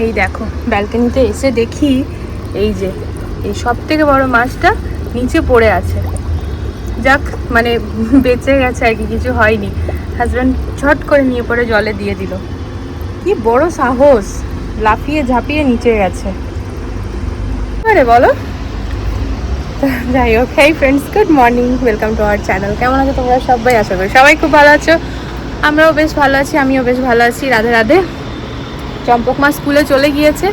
এই দেখো ব্যালকনিতে এসে দেখি এই যে এই সব থেকে বড় মাছটা নিচে পড়ে আছে। যাক মানে বেঁচে গেছে আর কি, কিছু হয়নি। হাজব্যান্ড ঝট করে নিয়ে পড়ে জলে দিয়ে দিল। কি বড় সাহস, লাফিয়ে ঝাঁপিয়ে নিচে গেছে। আরে বলো, যাই হোক। হেই friends, good morning, welcome to our channel. কেমন আছো তোমরা সবাই? আশা করি সবাই খুব ভালো আছো। আমরাও বেশ ভালো আছি, আমিও বেশ ভালো আছি। রাধে রাধে। চম্পক মা স্কুলে চলে গিয়েছে,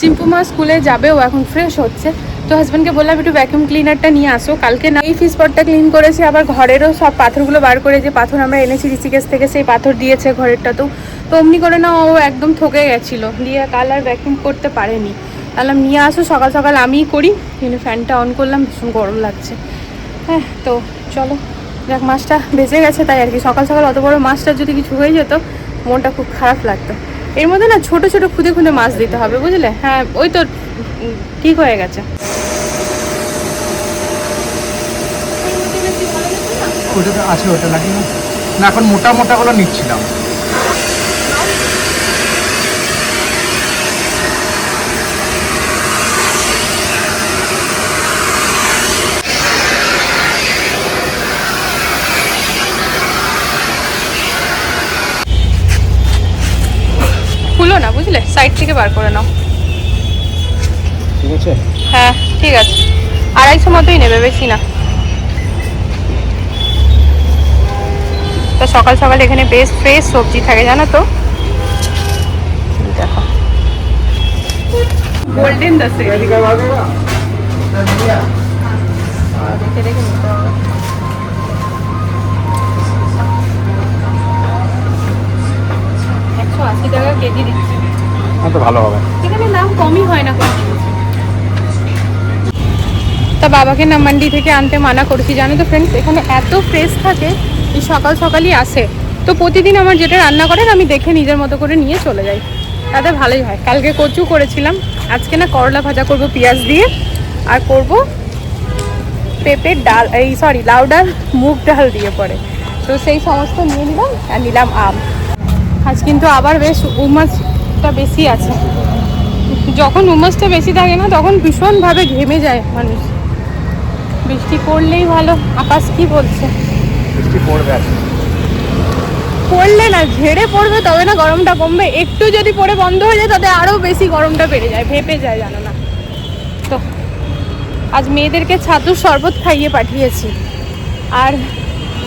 চিম্পু মা স্কুলে যাবে, ও এখন ফ্রেশ হচ্ছে। তো হাজব্যান্ডকে বললাম একটু ভ্যাকুয়াম ক্লিনারটা নিয়ে আসো। কালকে না এই ফিশ পটটা ক্লিন করেছি, আবার ঘরেরও সব পাথরগুলো বার করে, যে পাথর আমরা এনেছি ঋষিকেশ থেকে সেই পাথর দিয়েছে ঘরেরটাতেও। তো অমনি করে না ও একদম ঠকে গেছিলো, দিয়ে কাল আর ভ্যাকুয়াম করতে পারেনি। বললাম নিয়ে আসো, সকাল সকাল আমিই করি। কিন্তু ফ্যানটা অন করলাম, ভীষণ গরম লাগছে। হ্যাঁ তো চলো, যাক মাছটা বেঁচে গেছে তাই আর কি। সকাল সকাল অত বড় মাছটা যদি কিছু হয়ে যেত মনটা খুব খারাপ লাগতো। এর মধ্যে না ছোট ছোট খুদে খুদে মাছ দিতে হবে, বুঝলে? হ্যাঁ ওই তো ঠিক হয়ে গেছে। ওটা আছে, ওটা লাগি না। এখন মোটা মোটা গুলো নিচ্ছিলাম। খুলো না, বুঝলে? সাইড থেকে বার করে নাও। ঠিক আছে, হ্যাঁ ঠিক আছে, 250 মতোই নেবে, বেশি না। তা সকাল সকাল এখানে বেশ ফ্রেশ সবজি থাকে জানো তো। দেখো গোল্ডেন দশে দেখে দেখে নিতে হবে। 180 টাকা কেজি দিচ্ছে, তো ভালো হবে। এখানে দাম কমই হয় না কোনো। তা বাবাকে না মান্ডি থেকে আনতে মানা করেছি, জানো তো ফ্রেন্ডস, এখানে এত ফ্রেশ থাকে, এই সকাল সকালই আসে। তো প্রতিদিন আমার যেটা রান্না করেন আমি দেখে নিজের মতো করে নিয়ে চলে যাই, তাতে ভালোই হয়। কালকে কচু করেছিলাম, আজকে না করলা ভাজা করব পেঁয়াজ দিয়ে, আর করব পেঁপের ডাল, এই সরি লাউ ডাল মুগ ডাল দিয়ে পরে। তো সেই সমস্ত নিয়ে নিলাম, আর নিলাম আম। আজ কিন্তু আবার বেশ উমাসটা বেশি আছে। যখন উমাসটা বেশি থাকে না তখন ভীষণভাবে ঘেমে যায় মানুষ। বৃষ্টি পড়লেই ভালো। আকাশ কি বলছে? বৃষ্টি পড়বে আজকে। পড়লে না, ঝেড়ে পড়বে তবে না গরমটা কমবে। একটু যদি পড়ে বন্ধ হয়ে যায় তাতে আরও বেশি গরমটা বেড়ে যায়, ভেপে যায় জানো না তো। আজ মেয়েদেরকে ছাতুর শরবত খাইয়ে পাঠিয়েছি, আর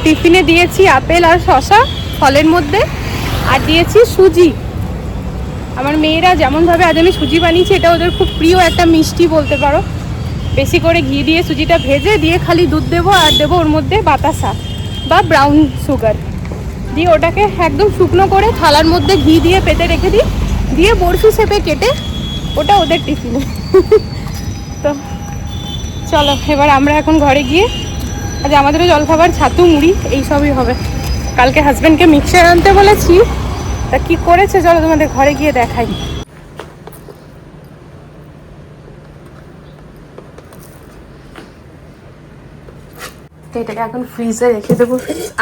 টিফিনে দিয়েছি আপেল আর শশা ফলের মধ্যে, আর দিয়েছি সুজি। আমার মেয়েরা যেমনভাবে আজ আমি সুজি বানিয়েছি, এটা ওদের খুব প্রিয় একটা মিষ্টি বলতে পারো। বেশি করে ঘি দিয়ে সুজিটা ভেজে দিয়ে খালি দুধ দেবো, আর দেবো ওর মধ্যে বাতাসা বা ব্রাউন সুগার দিয়ে, ওটাকে একদম শুকনো করে থালার মধ্যে ঘি দিয়ে পেতে রেখে দিই, দিয়ে বরফি শেপে কেটে ওটা ওদের টিফিনে। তো চলো এবার আমরা এখন ঘরে গিয়ে, আজ আমাদেরও জলখাবার ছাতু মুড়ি এইসবই হবে। কালকে হাজব্যান্ডকে মিক্সার আনতে বলেছি, তা কি করেছে চলো তোমাদের ঘরে গিয়ে দেখাই। এটাকে এখন ফ্রিজে রেখে দেবো।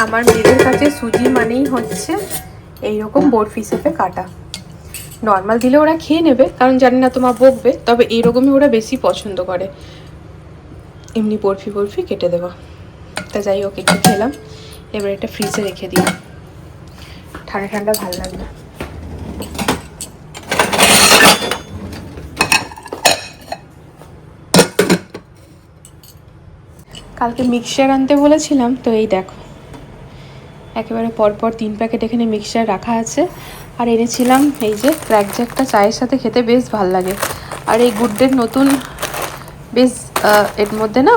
আমার মেয়েদের কাছে সুজি মানেই হচ্ছে এইরকম বরফি শেপে কাটা। নর্মাল দিলে ওরা খেয়ে নেবে, কারণ জানি না তোমার বকবে, তবে এইরকমই ওরা বেশি পছন্দ করে। এমনি বরফি বরফি কেটে দেবো। তা যাই হোক, একটু খেলাম, এবার এটা ফ্রিজে রেখে দিই, ঠান্ডা ঠান্ডা ভালো লাগবে। কালকে মিক্সচার আনতে বলেছিলাম, তো এই দেখো একেবারে পরপর 3 প্যাকেট এখানে মিক্সচার রাখা আছে। আর এনেছিলাম এই যে ক্র্যাকজ্যাকটা, চায়ের সাথে খেতে বেশ ভাল লাগে। আর এই গুড ডের নতুন বেশ, এর মধ্যে না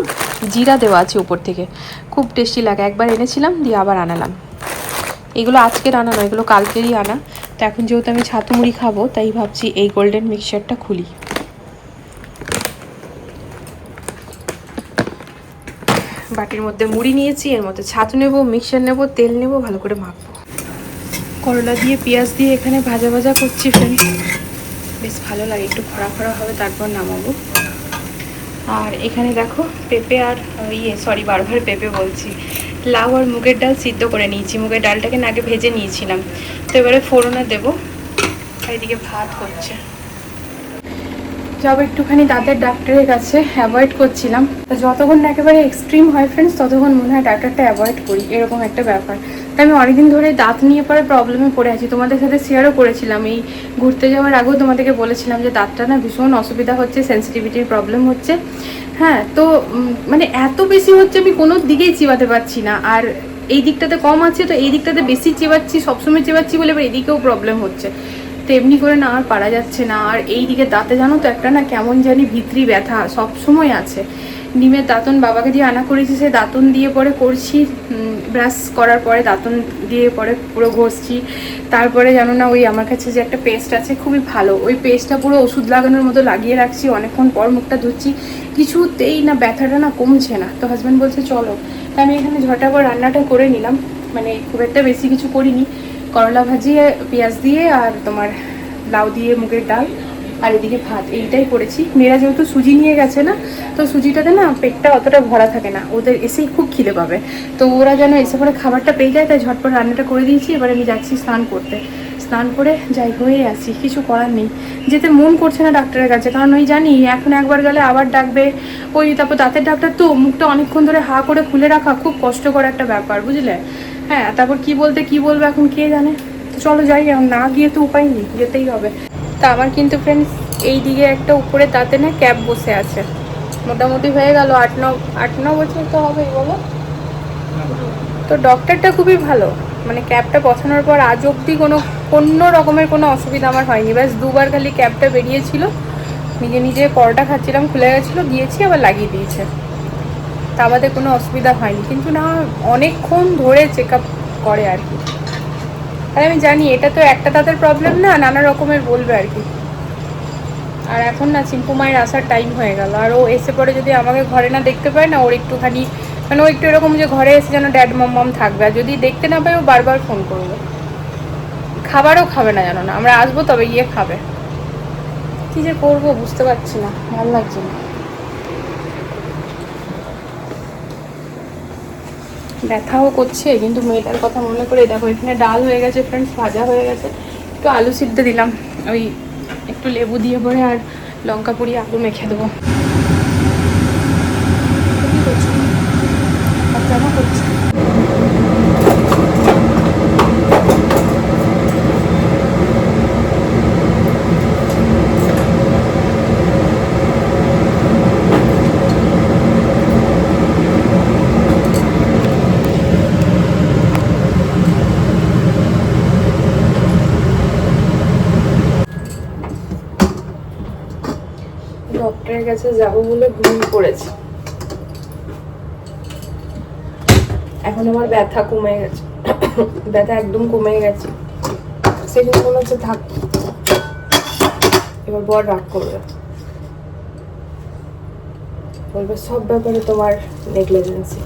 জিরা দেওয়া আছে উপর থেকে, খুব টেস্টি লাগে। একবার এনেছিলাম, দিয়ে আবার আনালাম। এগুলো আজকের আনা নয়, এগুলো কালকেরই আনা। তো এখন যেহেতু আমি ছাতু মুড়ি খাবো, তাই ভাবছি এই গোল্ডেন মিক্সচারটা খুলি। বাটির মধ্যে মুড়ি নিয়েছি, এর মধ্যে ছাতু নেব, মিক্সচার নেব, তেল নেব, ভালো করে মাখবো। করলা দিয়ে পেঁয়াজ দিয়ে এখানে ভাজা ভাজা করছি ফ্রেন্ডস, বেশ ভালো লাগে। একটু খরা খরা হবে, তারপর নামাবো। আর এখানে দেখো পেঁপে আর বারবার পেঁপে বলছি, লাউ আর মুগের ডাল সিদ্ধ করে নিয়েছি। মুগের ডালটাকে না আগে ভেজে নিয়েছিলাম, তো এবারে ফোড়নে দেবো। আর এদিকে ভাত হচ্ছে। যাবো একটুখানি দাঁতের ডাক্তারের কাছে, অ্যাভয়েড করছিলাম। তো যতক্ষণ না একেবারে এক্সট্রিম হয় ফ্রেন্ডস, ততক্ষণ মনে হয় ডাক্তারটা অ্যাভয়েড করি, এরকম একটা ব্যাপার। তাই আমি অনেকদিন ধরে দাঁত নিয়ে পরে প্রবলেমে পড়ে আছি। তোমাদের সাথে শেয়ারও করেছিলাম, এই ঘুরতে যাওয়ার আগেও তোমাদেরকে বলেছিলাম যে দাঁতটা না ভীষণ অসুবিধা হচ্ছে, সেন্সিটিভিটির প্রবলেম হচ্ছে। হ্যাঁ, তো মানে এত বেশি হচ্ছে আমি কোনো দিকেই চিবাতে পারছি না। আর এই দিকটাতে কম আছে, তো এই দিকটাতে বেশি চিবাচ্ছি, সবসময় চিবাচ্ছি বলে এবার এদিকেও প্রবলেম হচ্ছে। তো এমনি করে না আর পারা যাচ্ছে না। আর এই দিকে দাঁতে জানো তো একটা না কেমন জানি ভিতরি ব্যথা সব সময় আছে। ডিমের দাঁতন বাবাকে দিয়ে আনা করেছি, সে দাঁতন দিয়ে পরে করছি, ব্রাশ করার পরে দাঁতন দিয়ে পরে পুরো ঘষছি। তারপরে জানো না ওই আমার কাছে যে একটা পেস্ট আছে খুবই ভালো, ওই পেস্টটা পুরো ওষুধ লাগানোর মতো লাগিয়ে রাখছি, অনেকক্ষণ পর মুখটা ধুচ্ছি, কিছুতেই না ব্যথাটা না কমছে না। তো হাজব্যান্ড বলছে চলো, তা আমি এখানে ঝটাপট রান্নাটা করে নিলাম, মানে খুব একটা বেশি কিছু করিনি, করলা ভাজিয়ে পেঁয়াজ দিয়ে আর তোমার লাউ দিয়ে মুগের ডাল আর এদিকে ভাত, এইটাই করেছি। মেয়েরা যেহেতু সুজি নিয়ে গেছে না, তো সুজিটাতে না পেটটা অতটা ভরা থাকে না, ওদের এসেই খুব খিদে পাবে, তো ওরা যেন এসে পরে খাবারটা পেয়ে যায়, তাই ঝটপট রান্নাটা করে দিয়েছি। এবার আমি যাচ্ছি স্নান করতে, স্নান করে যাই হয়ে আসি, কিছু করার নেই। যেতে মন করছে না ডাক্তারের কাছে, কারণ ওই জানি এখন একবার গেলে আবার ডাকবে, ওই তারপর দাঁতের ডাক্তার তো মুখটা অনেকক্ষণ ধরে হা করে খুলে রাখা খুব কষ্টকর একটা ব্যাপার, বুঝলে। হ্যাঁ, তারপর কি বলবে এখন কে জানে। তো চলো যাই, এখন না গিয়ে তো উপায় নেই, যেতেই হবে। তা আমার কিন্তু ফ্রেন্ডস এই দিকে একটা উপরে দাঁতে না ক্যাপ বসে আছে, মোটামুটি হয়ে গেল 8-9 বছর তো হবেই বলো। তো ডক্টরটা খুবই ভালো, মানে ক্যাপটা বসানোর পর আজ অবধি কোনো রকমের কোনো অসুবিধা আমার হয়নি। ব্যাস দুবার খালি ক্যাপটা বেরিয়েছিল, নিজে পরোটা খাচ্ছিলাম, খুলে গেছিলো, গিয়েছি আবার লাগিয়ে দিয়েছে, তা আমাদের কোনো অসুবিধা হয়নি। কিন্তু না অনেকক্ষণ ধরে চেক আপ করে আর কি। আর আমি জানি এটা তো একটা দাঁতের প্রবলেম না, নানা রকমের বলবে আর কি। আর এখন না চিম্পু মায়ের আসার টাইম হয়ে গেল, আর ও এসে পরে যদি আমাকে ঘরে না দেখতে পায় না, ওর একটুখানি মানে ও একটু এরকম যে ঘরে এসে যেন ড্যাড মম থাকবে, আর যদি দেখতে না পায় ও বারবার ফোন করবে। খাবারও খাবে না জানো না, আমরা আসবো তবে গিয়ে খাবে। কি যে করবো বুঝতে পারছি না, ভালো লাগছে না, ব্যথাও করছে। কিন্তু মেয়েটার কথা মনে করে দেখো এখানে ডাল হয়ে গেছে ফ্রেন্ডস, ভাজা হয়ে গেছে, একটু আলু সিদ্ধ দিলাম, ওই একটু লেবু দিয়ে পরে আর লঙ্কা পুড়িয়ে আলু মেখে দেবো। করছি ডক্টরের কাছে যাবো বলে ঘুমিয়ে পড়েছি। এখন আমার ব্যথা কমে গেছে, ব্যথা একদম কমে গেছে, সেদিন মনে হচ্ছে থাক, এবার বড় রাগ করবে, বলবে সব ব্যাপারে তোমার নেগলিজেন্সি।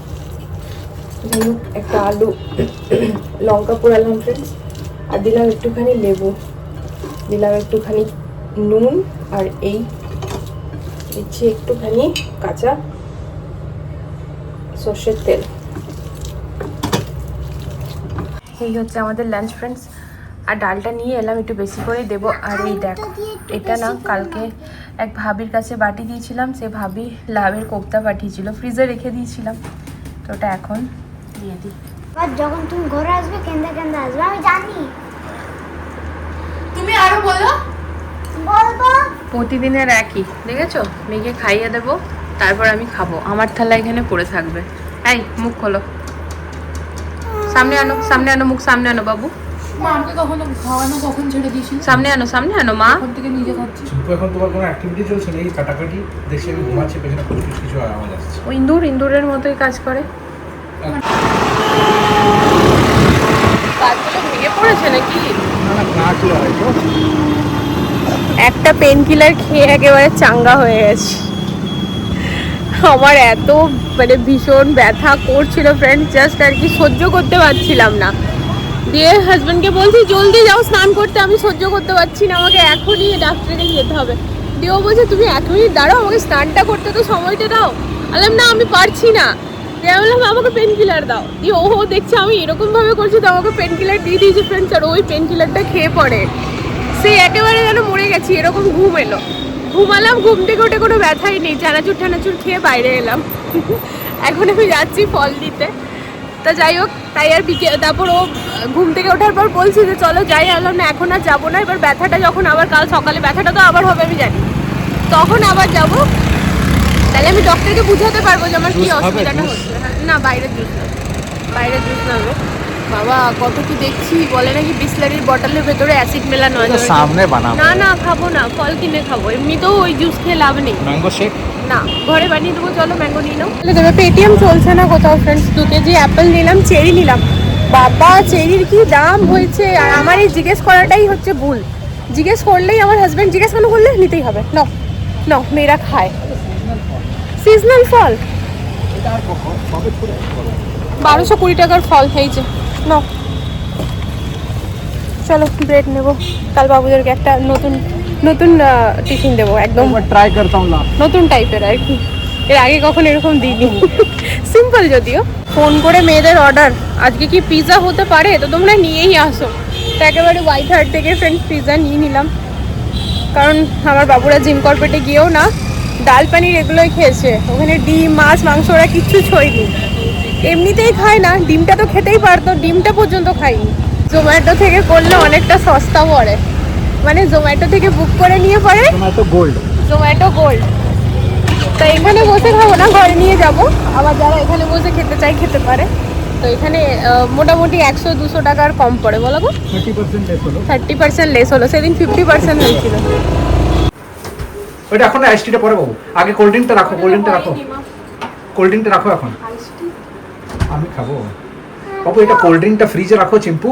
যাই হোক, একটা আলু লঙ্কা পোড়ালাম ফ্রেন্ডস, আর দিলাম একটুখানি লেবু, দিলাম একটুখানি নুন, আর এই দিচ্ছি একটুখানি কাঁচা সর্ষের তেল। এই হচ্ছে আমাদের লাঞ্চ ফ্রেন্ডস। আর ডালটা নিয়ে এলাম, একটু বেশি করেই দেবো। আর এই দেখো, এটা না কালকে এক ভাবির কাছে বাটি দিয়েছিলাম, সে ভাবি লাভের কোপ্তা পাঠিয়েছিল, ফ্রিজে রেখে দিয়েছিলাম, তো ওটা এখন দিয়ে দিই। আর যখন তুমি ঘরে আসবে কেন্দা আসবে, আমি জানি। তুমি আরো বলো। বলবো প্রতিদিনের একই, দেখেছো, মেয়েকে খাইয়ে দেবো, তারপর আমি খাবো, আমার থালা এখানে পড়ে থাকবে। এই মুখ খোলো, সামনে আনো মুখ সামনে আনো বাবু, মাকে কখনো খাওয়ানো কখন ছেড়ে দিয়েছি? সামনে আনো মা। এখন থেকে নিজে খাচ্ছি। এখন তোমার কোনো অ্যাক্টিভিটি চলছে না, এই কাটাকাটি দেখছি আমি ঘুমাচ্ছি, পেছনে কিছু আওয়াজ আসছে। ও ইন্দুরের মতোই কাজ করে। কাজগুলো ভেঙে পড়েছে নাকি? না কি হয়তো একটা পেন কিলার খেয়ে একেবারে চাঙ্গা হয়ে গেছে। আমার এত মানে ভীষণ ব্যথা করছিল ফ্রেন্ড, জাস্ট আর কি সহ্য করতে পারছিলাম না। দিয়ে হাজব্যান্ডকে বলছি জলদি যাও স্নান করতে, আমি সহ্য করতে পারছি না, আমাকে এখনই ডাক্তারে যেতে হবে। দিয়ে ও বলছে তুমি 1 মিনিট দাঁড়াও, আমাকে স্নানটা করতে তো সময়টা দাও। বললাম না আমি পারছি না। দিয়ে বললাম আমাকে পেন কিলার দাও। দিয়ে ও দেখছে আমি এরকমভাবে করছি, তো আমাকে পেন কিলার দিয়ে দিয়েছি ফ্রেন্ডস। আর ওই পেন কিলারটা খেয়ে পড়ে সে একেবারে যেন মরে গেছি, এরকম ঘুম এলো। ঘুমালাম, ঘুম থেকে উঠে কোনো ব্যথাই নেই, চানাচুর টানাচুর খেয়ে বাইরে এলাম। এখন আমি যাচ্ছি ফল দিতে। তা যাই হোক, তাই আর তারপর ও ঘুম থেকে ওঠার পর বলছি যে চলো যাই, আলাম না এখন আর যাবো না, এবার ব্যথাটা যখন আবার কাল সকালে ব্যথাটা তো আবার হবে আমি জানি, তখন আবার যাবো, তাহলে আমি ডক্টরকে বুঝাতে পারবো যে আমার কি অসুবিধাটা হচ্ছে। না বাইরের জুস না, বাইরের জুস না গো বাবা, কত কি দেখছি, বলে নাকি বিসলারির বটলের ভেতরে অ্যাসিড মেলানো আছে। সামনে বানাবো। না না খাবো না, ফল কিনে খাবো, এমনিতেও ওই জুস খেয়ে লাভ নেই। ম্যাঙ্গো শেক না ঘরে বানিয়ে দেবো, চলো ম্যাঙ্গো নিয়ে নাও। তবে পেটিএম চলছে না কোথাও ফ্রেন্ডস, 2 কেজি অ্যাপেল নিলাম, চেরি নিলাম, বাবা চেরির কি দাম হয়েছে। আর আমার এই জিজ্ঞেস করাটাই হচ্ছে ভুল, জিজ্ঞেস করলেই আমার হাজব্যান্ড জিজ্ঞেস কেন করলে নিতেই হবে, ন ন মেয়েরা খায় সিজনাল ফল। 1220 টাকার ফল হয়েছে, ন চলো ব্রেড নেবো, কাল বাবুদেরকে একটা নতুন নতুন টিফিন দেবো, একদম ট্রাই করতাম না, নতুন টাইপের আর কি, এর আগে কখন এরকম দিইনি। সিম্পল যদিও। ফোন করে মেয়েদের অর্ডার, আজকে কি পিৎজা হতে পারে, তো তোমরা নিয়েই আসো। তো একেবারে হোয়াইট হার্ট থেকে ফ্রেন্ডস পিৎজা নিয়ে নিলাম, কারণ আমার বাবুরা জিম কর্পেটে গিয়েও না ডাল পানির এগুলোই খেয়েছে, ওখানে ডিম মাছ মাংস ওরা কিচ্ছু ছোঁয়নি, এমনিতেই খায় না, ডিমটা তো খেতেই পারতো, ডিমটা পর্যন্ত খাইনি। জোম্যাটো থেকে করলে অনেকটা সস্তা পড়ে, মানে জোম্যাটো থেকে বুক করে নিয়ে পড়ে জোম্যাটো গোল্ড। তো এখানে বসে খাবো না, ঘরে নিয়ে যাব, আবার যারা এখানে বসে খেতে চাই খেতে পারে। তো এখানে মোটামুটি 100-200 টাকার কম পড়ে, বলো গো 30% লেস হলো, সেদিন 50% হয়েছিল। ওইটা এখন আইসটিটা পরে বাবু, আগে কোল্ড ড্রিঙ্কটা রাখো, কোল্ড ড্রিঙ্কটা রাখো, কোল্ড ড্রিঙ্কটা রাখো এখন, আমি খাবো বাবু। এটা কোল্ড ড্রিঙ্কটা ফ্রিজে রাখো চিম্পু।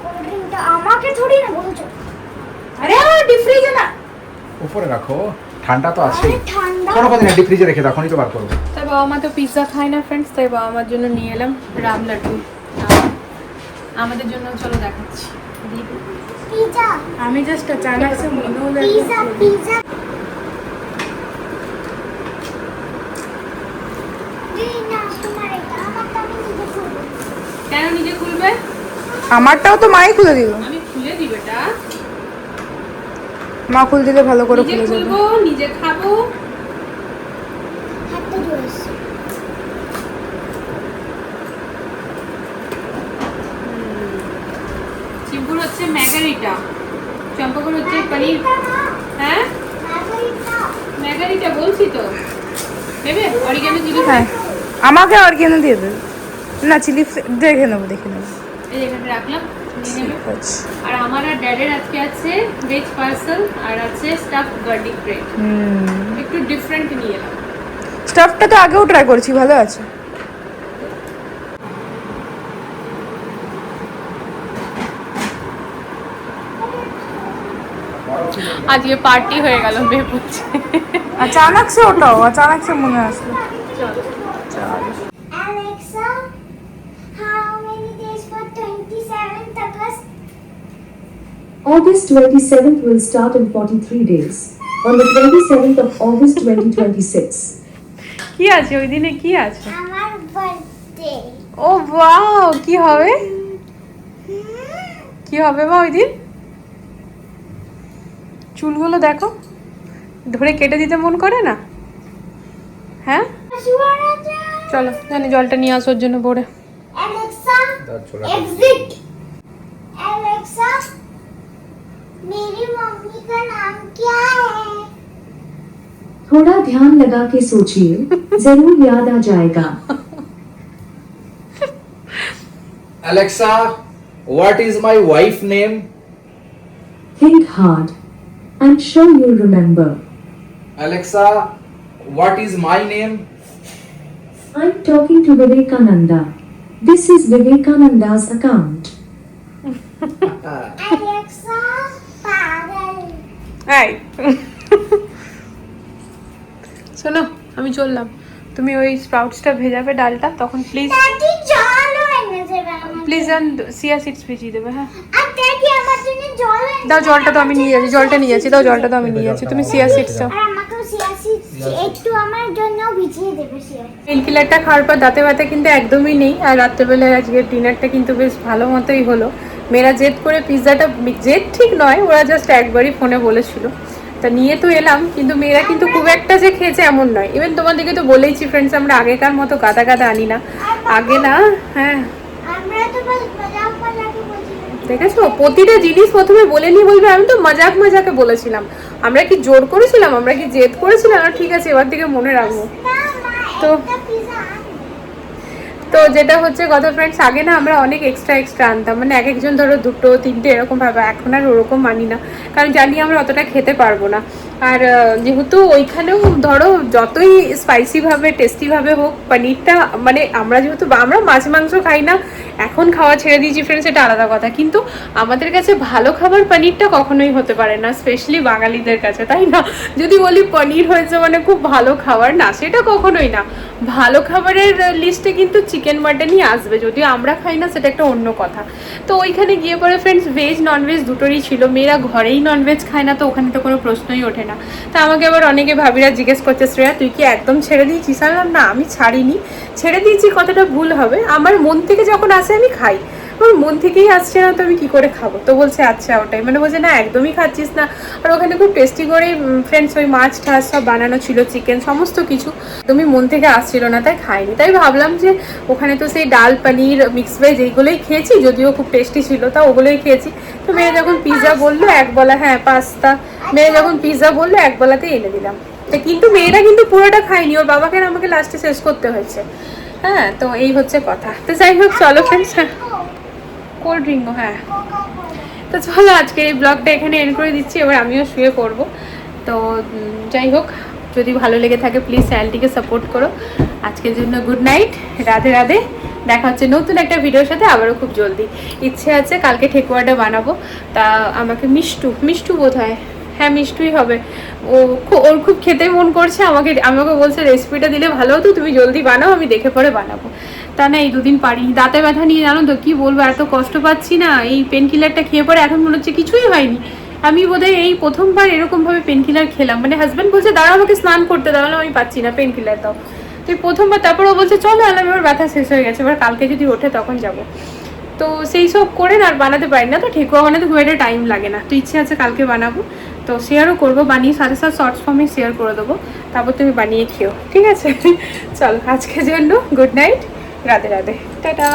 কোল্ড ড্রিঙ্কটা আমাকে থোড়ি না বলছো, আরে ডিপ ফ্রিজে না, উপরে রাখো, ঠান্ডা তো আছে, আরে ঠান্ডা কোনো কথা নেই, ডিপ ফ্রিজে রেখে তখনই তো বার করবো। তাই বাবা মা তো পিৎজা খায় না ফ্রেন্ডস, তাই বাবা মার জন্য নিয়ে এলাম রাম লাড্ডু, আমাদের জন্য চলো দেখাচ্ছি। পিজা আমি জাস্ট अचानक से পিজা পিজা দিনা তোমার এটা আমারটা আমি নিজে করব। কেন নিজে খুলবে? আমারটাও তো মাই খুলে দিল, আমি খুলে দিই বেটা, মা খুলে দিলে ভালো করে নিজে খুলে যাবে। খুলবো, নিজে খাবো। হাতটা ধরেছে চিম্পুর হচ্ছে ম্যাগারিটা, চম্পাকুর হচ্ছে পনির। হ্যাঁ ম্যাগারিটা বলছি তো, নেবে অরিগানো চিলি। হ্যাঁ আমাকে আর কেন দিয়ে দেবে না, চিলি দেখে নেবো দেখে নেবো। এই এখানে রাখলাম, নিয়ে নেবে। আচ্ছা আর আমার আর ড্যাডের আজকে আছে ভেজ পার্সেল, আর আছে স্টাফ গার্লিক ব্রেড, একটু ডিফারেন্ট নিয়ে এলাম। স্টাফটা তো আগেও ট্রাই করেছি, ভালো আছে। আজকে পার্টি হয়ে গেল মেয়ে বলছে। अचानक से ওটাও अचानक से মনে আসলো। Alexa, how many days for 27th August? August 27th will start in 43 days. On the 27th of August 2026. কি আছে ওই দিনে, কি আছে? আমার বার্থডে। ও ওয়াও, কি হবে, কি হবে মা ওই দিন? চুলগুলো দেখো, ধরে কেটে দিতে মন করে না? হ্যাঁ চলো জানি, জলটা নিয়ে আসোর জন্য পড়ে। Alexa, exit. Alexa, मेरी मम्मी का नाम क्या है? थोड़ा ध्यान लगा के सोचिए, जरूर याद आ जाएगा। Alexa, what is my wife name? Think hard. I'm sure you'll remember. Alexa, what is my name? I'm talking to Vivekananda. This is Vivekananda's account. Alexa, पागल। এই শোনো, আমি চললাম, তুমি ওই স্প্রাউটসটা ভেজাবে ডালটা, তখন প্লিজ দাদি জল এনে দেবে আমাকে। প্লিজ সিয়া সিডস ভিজিয়ে দেবে। হ্যাঁ আর দাদি আমার জন্য জল এনে দাও, জলটা তো আমি নিয়ে যাচ্ছি, জলটা নিয়ে যাচ্ছি, দাও জলটা তো আমি নিয়ে যাচ্ছি, তুমি সিয়া সিডস দাও। আর আমাকেও সিয়াসি একটু আমার জন্য ভিজিয়ে দেবে সিয়াসি। পেন কিলারটা খাওয়ার পর দাঁতে ব্যথা কিন্তু একদমই নেই। আর রাত্রেবেলায় আজকে ডিনারটা কিন্তু বেশ ভালো মতোই হলো। মেয়েরা জেদ করে পিৎজাটা, জেদ ঠিক নয়, ওরা জাস্ট একবারই ফোনে বলেছিল তা নিয়ে তো এলাম, কিন্তু মেয়েরা কিন্তু খুব একটা যে খেয়েছে এমন নয়। ইভেন তোমাদেরকে তো বলেইছি ফ্রেন্ডস, আমরা আগেকার মতো গাদা গাদা আনি না, আগে না। হ্যাঁ আমরা তো বাস মজাক মজাকে বলছিলাম। দেখেছো, প্রতিটা জিনিস প্রথমে বলে নিয়ে বলবে আমি তো মজাক মজাকে বলেছিলাম। আমরা কি জোর করেছিলাম, আমরা কি জেদ করেছিলাম? ঠিক আছে, এবার থেকে মনে রাখবো। না মা, তো একটা পিজা আন। তো যেটা হচ্ছে কথা ফ্রেন্ডস, আগে না আমরা অনেক এক্সট্রা আনতাম, মানে এক একজন ধরো 2 3টে এরকম ভাবে। এখন আর ওরকম মানি না, কারণ জানি আমরা অতটা খেতে পারবো না। আর যেহেতু ওইখানেও ধরো যতই স্পাইসিভাবে টেস্টিভাবে হোক পনিরটা, মানে আমরা যেহেতু আমরা মাছ মাংস খাই না, এখন খাওয়া ছেড়ে দিয়েছি ফ্রেন্ডস, এটা আলাদা কথা। কিন্তু আমাদের কাছে ভালো খাবার পনিরটা কখনোই হতে পারে না, স্পেশালি বাঙালিদের কাছে, তাই না? যদি বলি পনির হয়েছে মানে খুব ভালো খাবার, না সেটা কখনোই না। ভালো খাবারের লিস্টে কিন্তু চিকেন মাটনই আসবে, যদিও আমরা খাই না, সেটা একটা অন্য কথা। তো ওইখানে গিয়ে পরে ফ্রেন্ডস ভেজ ননভেজ দুটোরই ছিল। মেয়েরা ঘরেই ননভেজ খায় না, তো ওখানে তো কোনো প্রশ্নই ওঠে না। তা আমাকে আবার অনেকে ভাবিরা জিজ্ঞেস করছে, শ্রেয়া তুই কি একদম ছেড়ে দিয়েছিস? আমি বললাম, না আমি ছাড়িনি। ছেড়ে দিয়েছি কথাটা ভুল হবে, আমার মন থেকে যখন আসে আমি খাই, আমার মন থেকেই আসছে না তো আমি কি করে খাবো? তো বলছে আচ্ছা ওটাই, মানে বলছে না একদমই খাচ্ছিস না। আর ওখানে খুব টেস্টি করে ফ্রেন্ডস ওই মাছ টাছ সব বানানো ছিল, চিকেন সমস্ত কিছু, তুমি মন থেকে আসছিল না, তাই খাইনি। তাই ভাবলাম যে ওখানে তো সেই ডাল পনির মিক্স ভেজ এইগুলোই খেয়েছি, যদিও খুব টেস্টি ছিল, তা ওগুলোই খেয়েছি। তো মেয়ে যখন পিৎজা বললো এক বলা, হ্যাঁ পাস্তা, মেয়ে যখন পিৎজা বললো এক বলাতে এনে দিলাম। তো কিন্তু মেয়েরা কিন্তু পুরোটা খায়নি, ওর বাবাকে আর আমাকে লাস্টে শেষ করতে হয়েছে। হ্যাঁ, তো এই হচ্ছে কথা। তো যাই হোক চলো ফ্রেন্ডস, কোল্ড ড্রিঙ্কও হ্যাঁ। তো চলো আজকে এই ব্লগটা এখানে এন্ড করে দিচ্ছি, এবার আমিও শুয়ে পড়বো। তো যাই হোক, যদি ভালো লেগে থাকে প্লিজ চ্যানেলটিকে সাপোর্ট করো। আজকের জন্য গুড নাইট, রাধে রাধে। দেখা হচ্ছে নতুন একটা ভিডিওর সাথে আবারও খুব জলদি। ইচ্ছে আছে কালকে ঠেকুয়াটা বানাবো, তা আমাকে মিষ্টু বোধ হয়, হ্যাঁ মিষ্টুই হবে। ওর খুব খেতে মন করছে, আমাকে বলছে রেসিপিটা দিলে ভালো হতো, তুমি জলদি বানাও, আমি দেখে পরে বানাবো। তা না এই দুদিন পারিনি, দাঁতে ব্যথা নিয়ে জানো তো কি বলবো, এত কষ্ট পাচ্ছি না। এই পেন কিলারটা খেয়ে পরে এখন মনে হচ্ছে কিছুই হয়নি। আমি বোধহয় এই প্রথমবার এরকমভাবে পেন কিলার খেলাম, মানে হাজব্যান্ড বলছে দাঁড়া আমাকে স্নান করতে দাও, আমি পাচ্ছি না পেন কিলার দাও। তো প্রথমবার, তারপর ও বলছে চলো, আলাম এবার ব্যথা শেষ হয়ে গেছে, এবার কালকে যদি ওঠে তখন যাবো। তো সেই সব করে না আর বানাতে পারি না, তো ঠেকুয়া বানাতে খুব একটা টাইম লাগে না। তো ইচ্ছে আছে কালকে বানাবো, তো শেয়ারও করবো, বানিয়ে সাথে সাথে শর্টস ফর্মে শেয়ার করে দেবো, তারপর তুমি বানিয়ে খেও, ঠিক আছে? চলো আজকের জন্য good night, Radhe Radhe, tata.